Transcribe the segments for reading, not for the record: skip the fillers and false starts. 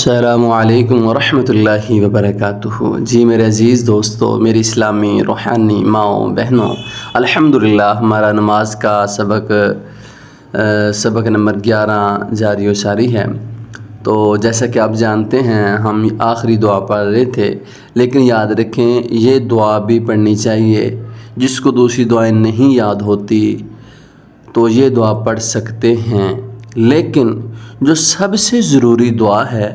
السلام علیکم ورحمۃ اللہ وبرکاتہ۔ جی میرے عزیز دوستو، میری اسلامی روحانی ماؤں بہنوں، الحمدللہ ہمارا نماز کا سبق نمبر 11 جاری و ساری ہے۔ تو جیسا کہ آپ جانتے ہیں ہم آخری دعا پڑھ رہے تھے، لیکن یاد رکھیں یہ دعا بھی پڑھنی چاہیے۔ جس کو دوسری دعائیں نہیں یاد ہوتی تو یہ دعا پڑھ سکتے ہیں، لیکن جو سب سے ضروری دعا ہے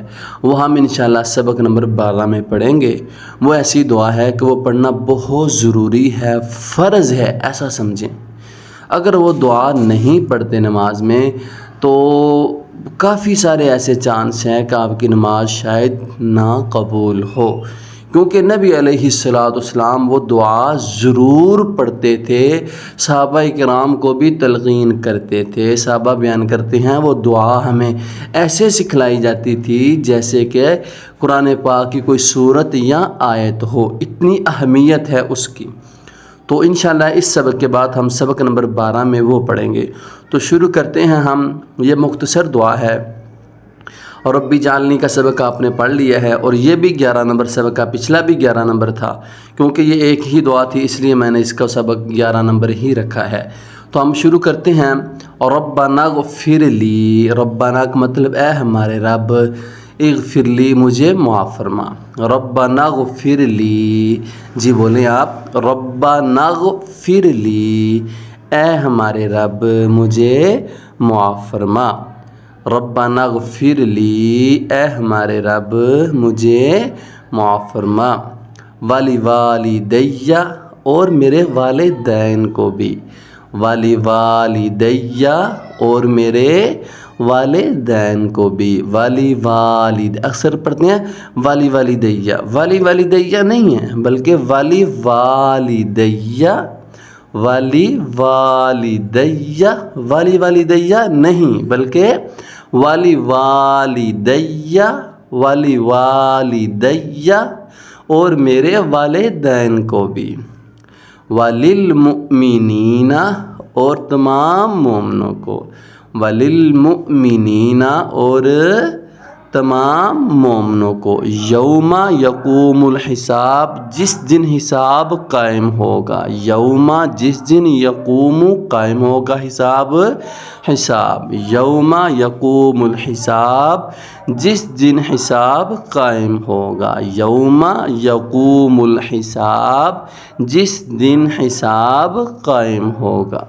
وہ ہم انشاءاللہ سبق نمبر 12 میں پڑھیں گے۔ وہ ایسی دعا ہے کہ وہ پڑھنا بہت ضروری ہے، فرض ہے، ایسا سمجھیں۔ اگر وہ دعا نہیں پڑھتے نماز میں تو کافی سارے ایسے چانس ہیں کہ آپ کی نماز شاید نہ قبول ہو، کیونکہ نبی علیہ السلام وہ دعا ضرور پڑھتے تھے، صحابہ کرام کو بھی تلقین کرتے تھے۔ صحابہ بیان کرتے ہیں وہ دعا ہمیں ایسے سکھلائی جاتی تھی جیسے کہ قرآن پاک کی کوئی سورت یا آیت ہو، اتنی اہمیت ہے اس کی۔ تو انشاءاللہ اس سبق کے بعد ہم سبق نمبر 12 میں وہ پڑھیں گے۔ تو شروع کرتے ہیں ہم۔ یہ مختصر دعا ہے، اور ربی جعلنی کا سبق آپ نے پڑھ لیا ہے، اور یہ بھی 11 نمبر سبق کا، پچھلا بھی 11 نمبر تھا، کیونکہ یہ ایک ہی دعا تھی اس لیے میں نے اس کا سبق 11 نمبر ہی رکھا ہے۔ تو ہم شروع کرتے ہیں۔ اور ربنا اغفر لی، ربنا کا مطلب اے ہمارے رب، اغفر لی مجھے معاف فرما۔ ربنا اغفر لی، جی بولیں آپ، ربنا اغفر لی، اے ہمارے رب مجھے معاف فرما۔ ربنا اغفر لی، اے ہمارے رب مجھے معاف فرما۔ والی والدیہ، اور میرے والدین کو بھی۔ والی والدیہ، اور میرے والدین کو بھی۔ والی والد اکثر پڑھتے ہیں والی والدیہ، والی والدیہ نہیں ہے بلکہ والی والدیہ، والی والدیہ، والی والدیہ نہیں بلکہ والی والدیہ، والی والدیہ، اور میرے والدین کو بھی۔ وللمؤمنین، اور تمام مومنوں کو۔ وللمؤمنین، اور تمام مومنوں کو۔ یوم یقوم الحساب، جس دن حساب قائم ہوگا۔ یوم، جس دن، یقوم قائم ہوگا حساب، حساب۔ یوم یقوم الحساب، جس دن حساب قائم ہوگا۔ یوم یقوم الحساب، جس دن حساب قائم ہوگا۔